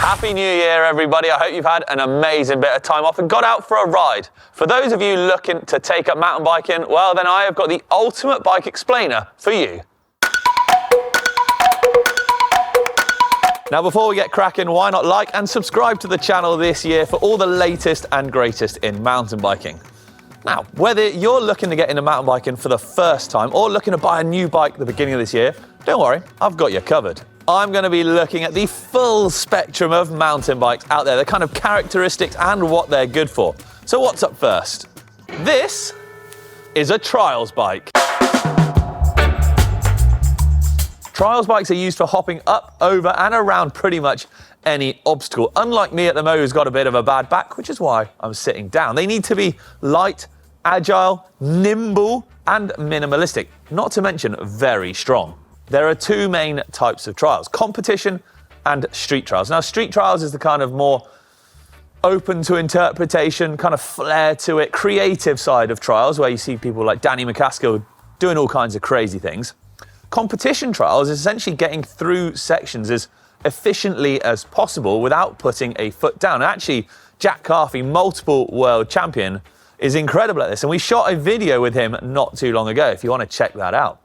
Happy New Year, everybody. I hope you've had an amazing bit of time off and got out for a ride. For those of you looking to take up mountain biking, well, then I have got the ultimate bike explainer for you. Now, before we get cracking, why not like and subscribe to the channel this year for all the latest and greatest in mountain biking. Now, whether you're looking to get into mountain biking for the first time or looking to buy a new bike at the beginning of this year, don't worry, I've got you covered. I'm going to be looking at the full spectrum of mountain bikes out there, the kind of characteristics and what they're good for. So what's up first? This is a trials bike. Trials bikes are used for hopping up, over and around pretty much any obstacle. Unlike me at the moment who's got a bit of a bad back, which is why I'm sitting down. They need to be light, agile, nimble and minimalistic, not to mention very strong. There are two main types of trials, competition and street trials. Now, street trials is the kind of more open to interpretation, kind of flair to it, creative side of trials, where you see people like Danny McCaskill doing all kinds of crazy things. Competition trials is essentially getting through sections as efficiently as possible without putting a foot down. Actually, Jack Carthy, multiple world champion, is incredible at this, and we shot a video with him not too long ago if you want to check that out.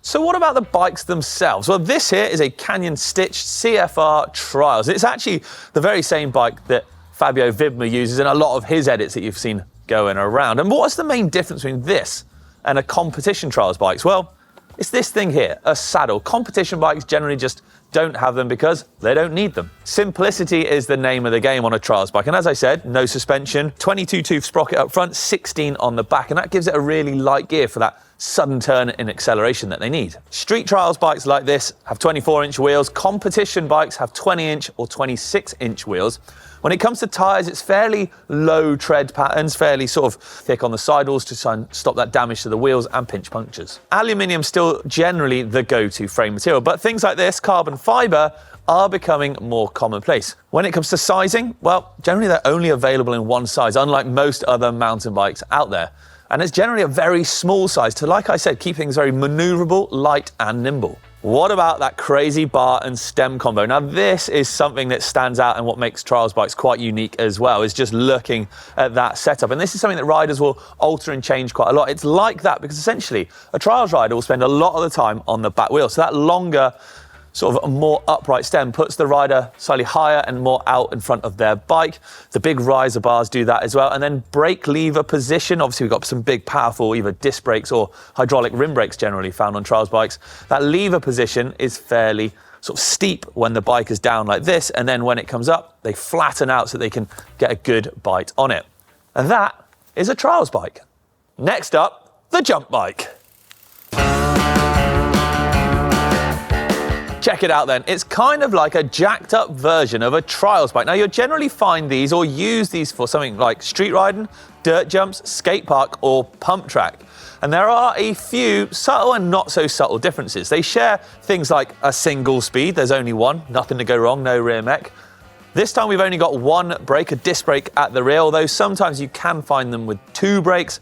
So what about the bikes themselves? Well, this here is a Canyon stitched CFR Trials. It's actually the very same bike that Fabio Wibmer uses in a lot of his edits that you've seen going around. And what's the main difference between this and a competition trials bikes? Well, it's this thing here, a saddle. Competition bikes generally just don't have them because they don't need them. Simplicity is the name of the game on a trials bike. And as I said, no suspension, 22-tooth sprocket up front, 16 on the back. And that gives it a really light gear for that sudden turn in acceleration that they need. Street trials bikes like this have 24-inch wheels. Competition bikes have 20-inch or 26-inch wheels. When it comes to tyres, it's fairly low tread patterns, fairly sort of thick on the sidewalls to try and stop that damage to the wheels and pinch punctures. Aluminium's still generally the go-to frame material, but things like this, carbon fibre, are becoming more commonplace. When it comes to sizing, well, generally they're only available in one size, unlike most other mountain bikes out there. And it's generally a very small size to, like I said, keep things very manoeuvrable, light and nimble. What about that crazy bar and stem combo? Now, this is something that stands out and what makes trials bikes quite unique as well, is just looking at that setup. And this is something that riders will alter and change quite a lot. It's like that because essentially a trials rider will spend a lot of the time on the back wheel. So that longer, sort of a more upright stem puts the rider slightly higher and more out in front of their bike. The big riser bars do that as well. And then brake lever position. Obviously, we've got some big, powerful either disc brakes or hydraulic rim brakes generally found on trials bikes. That lever position is fairly sort of steep when the bike is down like this. And then when it comes up, they flatten out so they can get a good bite on it. And that is a trials bike. Next up, the jump bike. Check it out then. It's kind of like a jacked up version of a trials bike. Now, you'll generally find these or use these for something like street riding, dirt jumps, skate park or pump track. And there are a few subtle and not so subtle differences. They share things like a single speed. There's only one, nothing to go wrong, no rear mech. This time we've only got one brake, a disc brake at the rear, although sometimes you can find them with two brakes.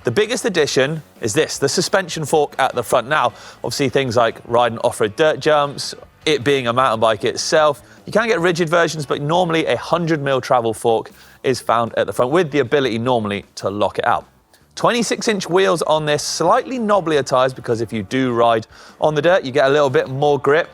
The biggest addition is this, the suspension fork at the front. Now, obviously things like riding off-road dirt jumps, it being a mountain bike itself, you can get rigid versions, but normally a 100mm travel fork is found at the front with the ability normally to lock it out. 26-inch wheels on this, slightly knobblier tyres because if you do ride on the dirt, you get a little bit more grip.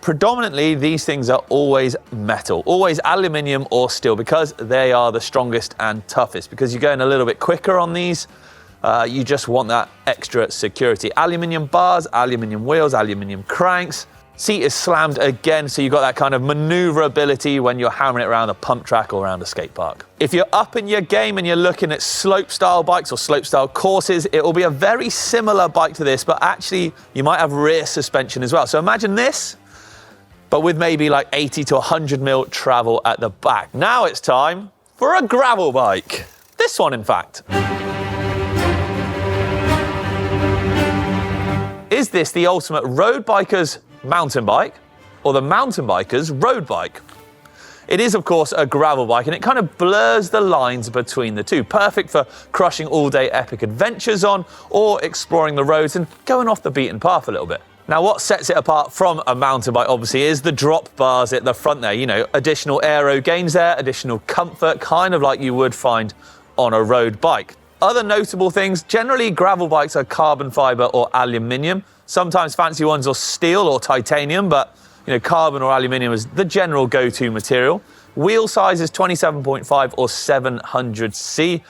Predominantly, these things are always metal, always aluminium or steel because they are the strongest and toughest. Because you're going a little bit quicker on these, you just want that extra security. Aluminium bars, aluminium wheels, aluminium cranks. Seat is slammed again, so you've got that kind of maneuverability when you're hammering it around a pump track or around a skate park. If you're up in your game and you're looking at slope-style bikes or slope-style courses, it will be a very similar bike to this, but actually you might have rear suspension as well. So imagine this, but with maybe like 80 to 100mm travel at the back. Now it's time for a gravel bike. This one, in fact. Is this the ultimate road biker's mountain bike or the mountain biker's road bike? It is, of course, a gravel bike, and it kind of blurs the lines between the two. Perfect for crushing all-day epic adventures on or exploring the roads and going off the beaten path a little bit. Now, what sets it apart from a mountain bike, obviously, is the drop bars at the front there. You know, additional aero gains there, additional comfort, kind of like you would find on a road bike. Other notable things, generally gravel bikes are carbon fiber or aluminium. Sometimes fancy ones are steel or titanium, but you know, carbon or aluminium is the general go-to material. Wheel size is 27.5 or 700C.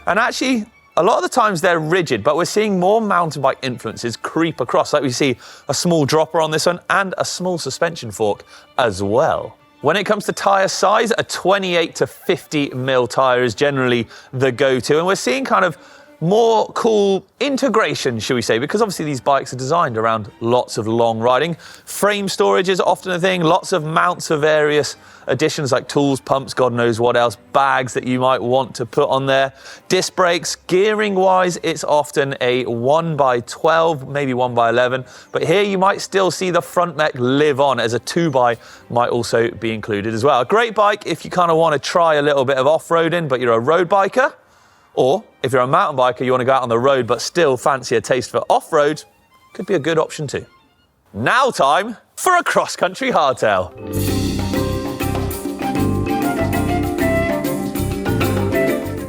And actually, a lot of the times they're rigid, but we're seeing more mountain bike influences creep across. Like we see a small dropper on this one and a small suspension fork as well. When it comes to tyre size, a 28 to 50 mil tyre is generally the go-to. And we're seeing kind of more cool integration, should we say, because obviously these bikes are designed around lots of long riding. Frame storage is often a thing, lots of mounts for various additions like tools, pumps, God knows what else, bags that you might want to put on there. Disc brakes, gearing wise, it's often a 1x12, maybe 1x11, but here you might still see the front mech live on, as a 2x might also be included as well. A great bike if you kind of want to try a little bit of off-roading, but you're a road biker. Or if you're a mountain biker, you want to go out on the road but still fancy a taste for off-road, could be a good option too. Now time for a cross-country hardtail.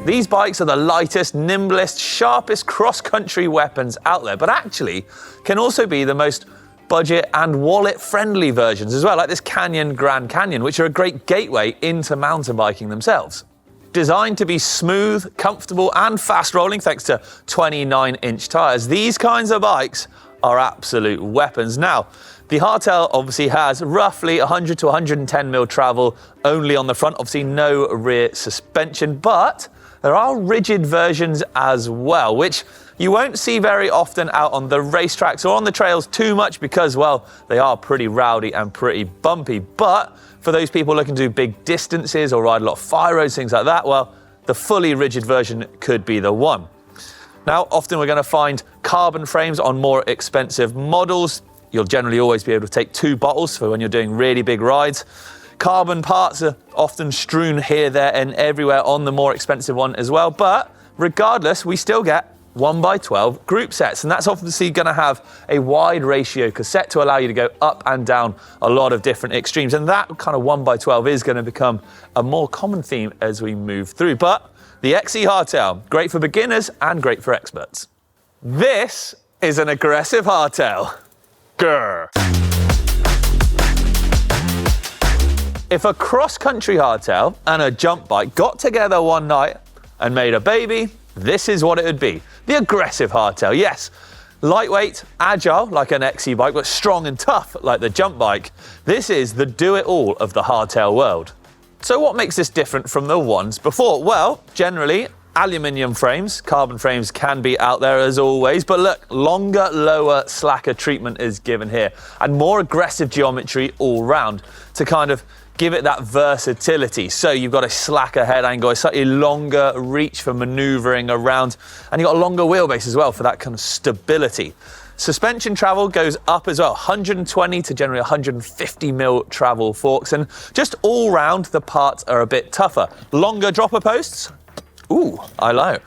These bikes are the lightest, nimblest, sharpest cross-country weapons out there, but actually can also be the most budget and wallet-friendly versions as well, like this Canyon Grand Canyon, which are a great gateway into mountain biking themselves. Designed to be smooth, comfortable and fast rolling thanks to 29-inch tyres, these kinds of bikes are absolute weapons. Now, the hardtail obviously has roughly 100 to 110 mil travel only on the front, obviously no rear suspension, but there are rigid versions as well, which you won't see very often out on the racetracks or on the trails too much because, well, they are pretty rowdy and pretty bumpy. But for those people looking to do big distances or ride a lot of fire roads, things like that, well, the fully rigid version could be the one. Now, often we're going to find carbon frames on more expensive models. You'll generally always be able to take 2 bottles for when you're doing really big rides. Carbon parts are often strewn here, there and everywhere on the more expensive one as well. But regardless, we still get 1x12 group sets, and that's obviously going to have a wide ratio cassette to allow you to go up and down a lot of different extremes, and that kind of 1x12 is going to become a more common theme as we move through. But the XE Hardtail, great for beginners and great for experts. This is an aggressive hardtail. Grr. If a cross-country hardtail and a jump bike got together one night and made a baby, this is what it would be. The aggressive hardtail, yes. Lightweight, agile like an XE bike, but strong and tough like the jump bike. This is the do-it-all of the hardtail world. So what makes this different from the ones before? Well, generally, aluminium frames, carbon frames can be out there as always, but look, longer, lower, slacker treatment is given here, and more aggressive geometry all round to kind of give it that versatility. So you've got a slacker head angle, a slightly longer reach for maneuvering around, and you've got a longer wheelbase as well for that kind of stability. Suspension travel goes up as well, 120 to generally 150 mil travel forks, and just all round the parts are a bit tougher. Longer dropper posts, ooh, I like.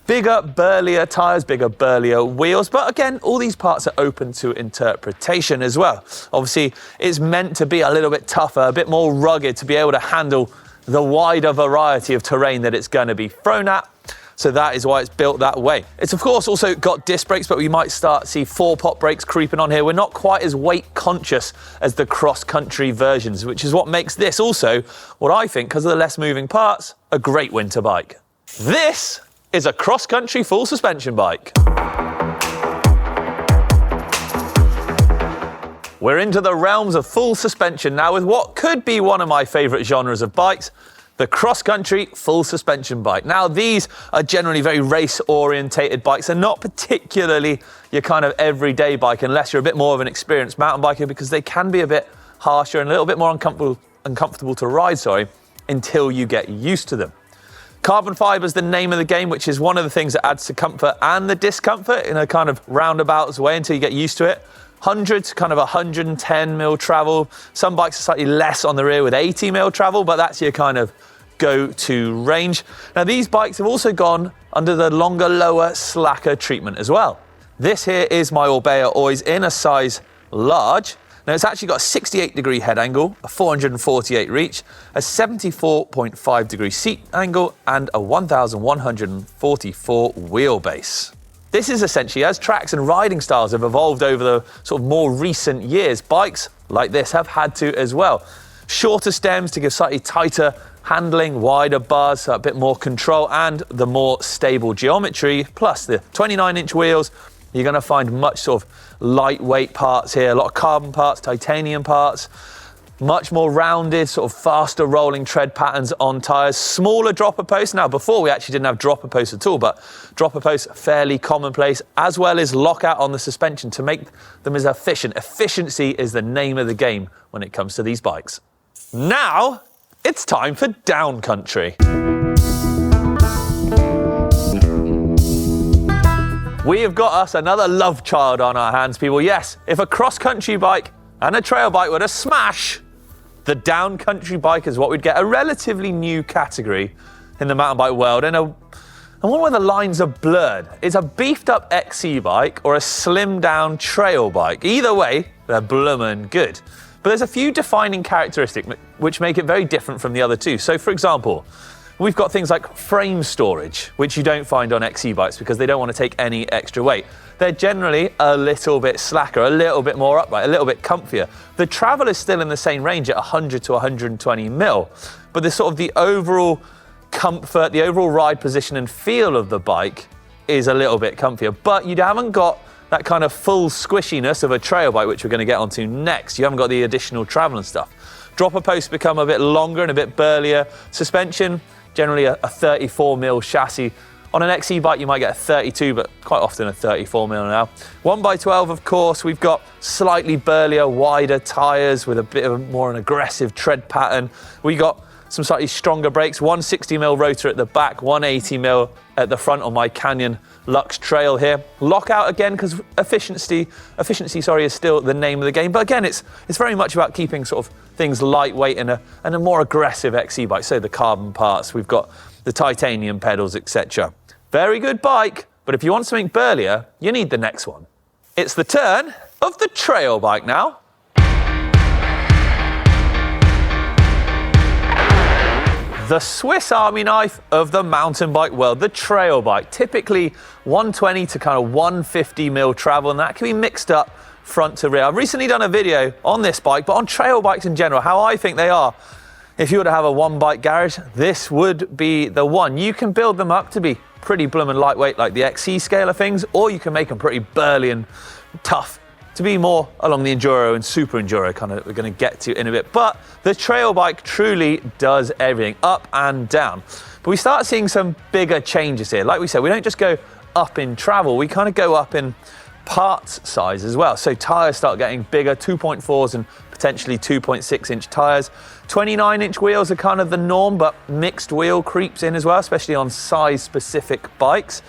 Bigger, burlier tyres, bigger, burlier wheels. But again, all these parts are open to interpretation as well. Obviously, it's meant to be a little bit tougher, a bit more rugged to be able to handle the wider variety of terrain that it's going to be thrown at. So that is why it's built that way. It's of course also got disc brakes, but we might start to see 4-pot brakes creeping on here. We're not quite as weight conscious as the cross-country versions, which is what makes this also, what I think, because of the less moving parts, a great winter bike. This is a cross-country full suspension bike. We're into the realms of full suspension now with what could be one of my favourite genres of bikes, the cross-country full suspension bike. Now, these are generally very race-orientated bikes and not particularly your kind of everyday bike unless you're a bit more of an experienced mountain biker, because they can be a bit harsher and a little bit more uncomfortable to ride, until you get used to them. Carbon fibre is the name of the game, which is one of the things that adds to comfort and the discomfort in a kind of roundabout way until you get used to it. 100 to kind of 110 mil travel. Some bikes are slightly less on the rear with 80 mil travel, but that's your kind of go-to range. Now, these bikes have also gone under the longer, lower, slacker treatment as well. This here is my Orbea Ois in a size large. Now it's actually got a 68-degree head angle, a 448 reach, a 74.5-degree seat angle, and a 1,144 wheelbase. This is essentially, as tracks and riding styles have evolved over the sort of more recent years, bikes like this have had to as well. Shorter stems to give slightly tighter handling, wider bars, so a bit more control, and the more stable geometry, plus the 29-inch wheels. You're going to find much sort of lightweight parts here, a lot of carbon parts, titanium parts, much more rounded, sort of faster rolling tread patterns on tyres, smaller dropper posts. Now, before we actually didn't have dropper posts at all, but dropper posts fairly commonplace, as well as lockout on the suspension to make them as efficient. Efficiency is the name of the game when it comes to these bikes. Now, it's time for down country. We have got us another love child on our hands, people. Yes, if a cross-country bike and a trail bike were to smash, the down country bike is what we'd get. A relatively new category in the mountain bike world, and one where the lines are blurred. It's a beefed up XC bike or a slimmed down trail bike. Either way, they're bloomin' good. But there's a few defining characteristics which make it very different from the other two. So for example, we've got things like frame storage, which you don't find on XC bikes because they don't want to take any extra weight. They're generally a little bit slacker, a little bit more upright, a little bit comfier. The travel is still in the same range at 100 to 120 mil, but the overall comfort, the overall ride position and feel of the bike is a little bit comfier, but you haven't got that kind of full squishiness of a trail bike, which we're going to get onto next. You haven't got the additional travel and stuff. Dropper posts become a bit longer and a bit burlier. Suspension, generally a 34 mil chassis. On an XC bike, you might get a 32, but quite often a 34 mil now. 1x12, of course. We've got slightly burlier, wider tyres with a bit of more an aggressive tread pattern. We got some slightly stronger brakes, 160 mil rotor at the back, 180 mil at the front on my Canyon Lux Trail here. Lockout again, because efficiency is still the name of the game. But again, it's very much about keeping sort of things lightweight and a more aggressive XC bike. So the carbon parts, we've got the titanium pedals, etc. Very good bike, but if you want something burlier, you need the next one. It's the turn of the trail bike now. The Swiss Army knife of the mountain bike world, the trail bike. Typically 120 to kind of 150 mil travel, and that can be mixed up front to rear. I've recently done a video on this bike, but on trail bikes in general, how I think they are. If you were to have a one bike garage, this would be the one. You can build them up to be pretty bloomin' lightweight like the XC scale of things, or you can make them pretty burly and tough to be more along the enduro and super enduro kind of we're going to get to in a bit. But the trail bike truly does everything up and down. But we start seeing some bigger changes here. Like we said, we don't just go up in travel, we kind of go up in parts size as well. So tires start getting bigger, 2.4s and potentially 2.6-inch tires. 29-inch wheels are kind of the norm, but mixed wheel creeps in as well, especially on size-specific bikes.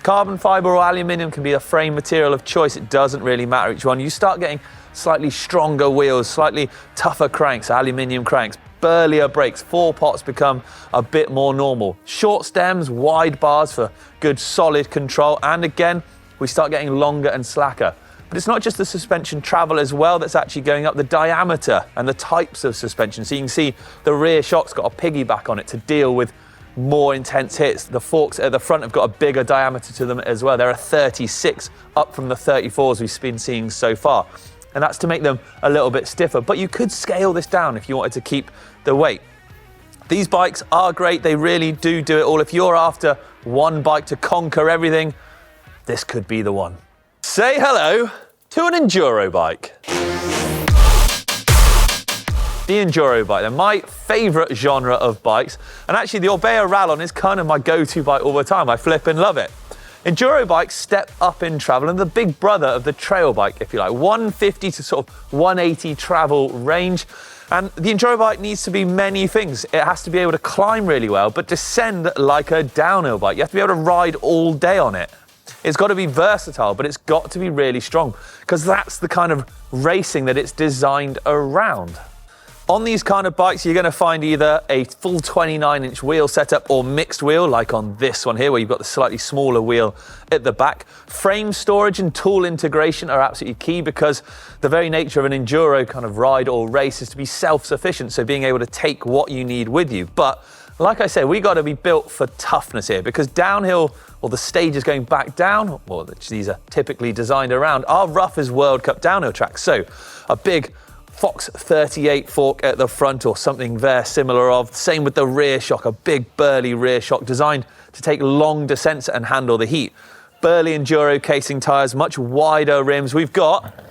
Carbon fiber or aluminium can be a frame material of choice. It doesn't really matter which one. You start getting slightly stronger wheels, slightly tougher cranks, aluminium cranks, burlier brakes. 4-pots become a bit more normal. Short stems, wide bars for good solid control. And again, we start getting longer and slacker. But it's not just the suspension travel as well that's actually going up, the diameter and the types of suspension. So you can see the rear shock's got a piggyback on it to deal with more intense hits. The forks at the front have got a bigger diameter to them as well. They're a 36 up from the 34s we've been seeing so far. And that's to make them a little bit stiffer. But you could scale this down if you wanted to keep the weight. These bikes are great. They really do it all. If you're after one bike to conquer everything, this could be the one. Say hello to an enduro bike. The enduro bike, they're my favourite genre of bikes, and actually the Orbea Rallon is kind of my go-to bike all the time. I flip and love it. Enduro bikes step up in travel and the big brother of the trail bike, if you like, 150 to sort of 180 travel range. And the enduro bike needs to be many things. It has to be able to climb really well, but descend like a downhill bike. You have to be able to ride all day on it. It's got to be versatile, but it's got to be really strong because that's the kind of racing that it's designed around. On these kind of bikes, you're going to find either a full 29-inch wheel setup or mixed wheel, like on this one here, where you've got the slightly smaller wheel at the back. Frame storage and tool integration are absolutely key, because the very nature of an enduro kind of ride or race is to be self-sufficient, so being able to take what you need with you. But like I said, we got to be built for toughness here, because downhill, or the stages going back down, well, these are typically designed around our roughest World Cup downhill tracks. So a big Fox 38 fork at the front or something there similar of. Same with the rear shock, a big burly rear shock designed to take long descents and handle the heat. Burly enduro casing tyres, much wider rims. We've got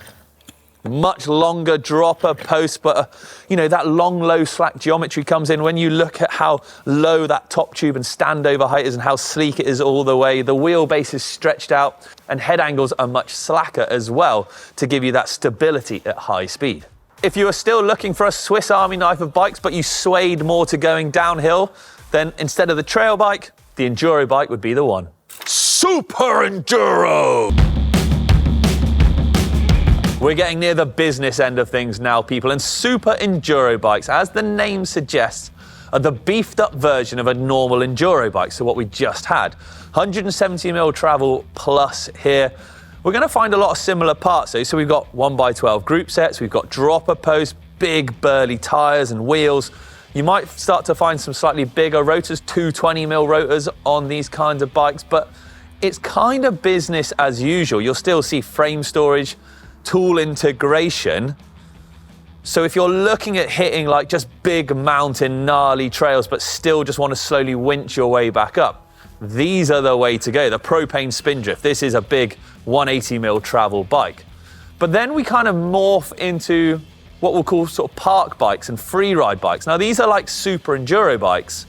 much longer dropper posts, but you know, that long low slack geometry comes in when you look at how low that top tube and standover height is and how sleek it is all the way. The wheelbase is stretched out and head angles are much slacker as well to give you that stability at high speed. If you are still looking for a Swiss Army knife of bikes, but you swayed more to going downhill, then instead of the trail bike, the enduro bike would be the one. Super Enduro! We're getting near the business end of things now, people, and super enduro bikes, as the name suggests, are the beefed up version of a normal enduro bike, so what we just had. 170mm travel plus here. We're going to find a lot of similar parts though. So we've got 1x12 group sets, we've got dropper posts, big burly tyres and wheels. You might start to find some slightly bigger rotors, 220mm rotors on these kinds of bikes, but it's kind of business as usual. You'll still see frame storage, tool integration. So if you're looking at hitting like just big mountain gnarly trails, but still just want to slowly winch your way back up, these are the way to go. The propane spindrift. This is a big 180mm travel bike. But then we kind of morph into what we'll call sort of park bikes and free ride bikes. Now these are like super enduro bikes,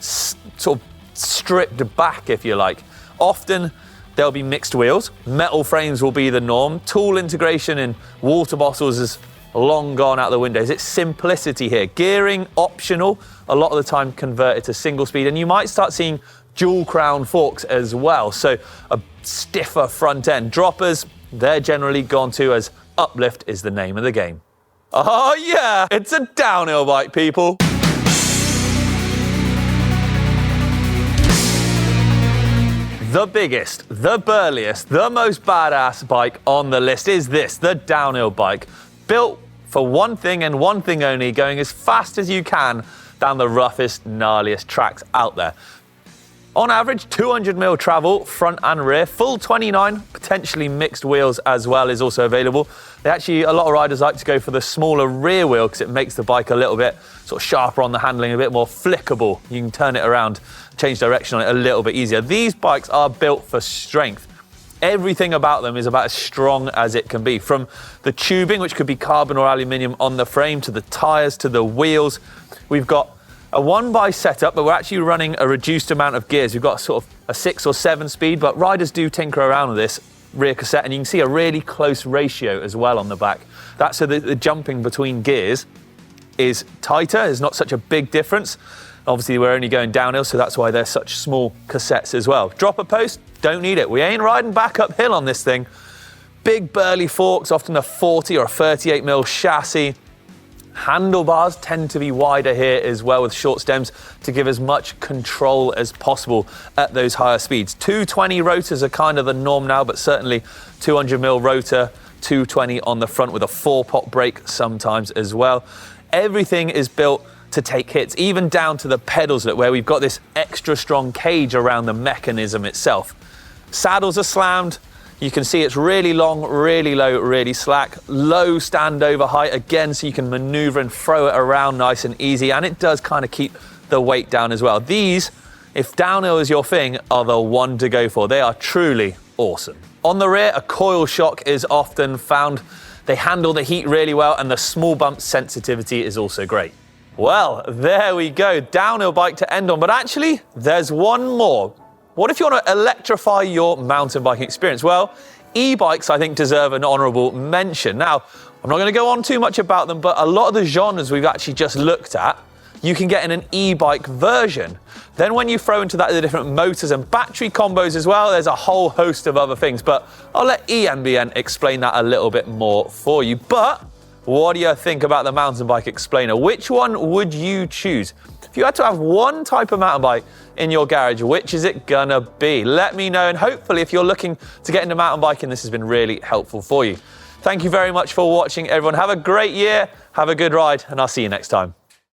sort of stripped back if you like. Often there'll be mixed wheels, metal frames will be the norm, tool integration in water bottles is long gone out the windows. It's simplicity here. Gearing optional, a lot of the time converted to single speed, and you might start seeing dual crown forks as well, so a stiffer front end. Droppers, they're generally gone to, as uplift is the name of the game. Oh yeah, it's a downhill bike, people. The biggest, the burliest, the most badass bike on the list is this, the downhill bike. Built for one thing and one thing only, going as fast as you can down the roughest, gnarliest tracks out there. On average, 200mm travel, front and rear, full 29, potentially mixed wheels as well is also available. A lot of riders like to go for the smaller rear wheel because it makes the bike a little bit sort of sharper on the handling, a bit more flickable. You can turn it around, change direction on it a little bit easier. These bikes are built for strength. Everything about them is about as strong as it can be. From the tubing, which could be carbon or aluminium on the frame, to the tyres, to the wheels. We've got a 1x setup, but we're actually running a reduced amount of gears. We've got sort of a 6 or 7 speed, but riders do tinker around with this rear cassette, and you can see a really close ratio as well on the back. That's so that the jumping between gears is tighter. There's not such a big difference. Obviously, we're only going downhill, so that's why they're such small cassettes as well. Dropper post, don't need it. We ain't riding back uphill on this thing. Big burly forks, often a 40 or a 38mm chassis. Handlebars tend to be wider here as well with short stems to give as much control as possible at those higher speeds. 220 rotors are kind of the norm now, but certainly 200mm rotor, 220 on the front with a 4-pot brake sometimes as well. Everything is built to take hits, even down to the pedals, where we've got this extra strong cage around the mechanism itself. Saddles are slammed. You can see it's really long, really low, really slack. Low standover height, again, so you can maneuver and throw it around nice and easy, and it does kind of keep the weight down as well. These, if downhill is your thing, are the one to go for. They are truly awesome. On the rear, a coil shock is often found. They handle the heat really well, and the small bump sensitivity is also great. Well, there we go. Downhill bike to end on, but actually, there's one more. What if you want to electrify your mountain biking experience? Well, e-bikes, I think, deserve an honourable mention. Now, I'm not going to go on too much about them, but a lot of the genres we've actually just looked at, you can get in an e-bike version. Then when you throw into that the different motors and battery combos as well, there's a whole host of other things. But I'll let GMBN explain that a little bit more for you. But What do you think about the mountain bike explainer? Which one would you choose? If you had to have one type of mountain bike in your garage, which is it gonna be? Let me know, and hopefully if you're looking to get into mountain biking, this has been really helpful for you. Thank you very much for watching, everyone. Have a great year, have a good ride, and I'll see you next time.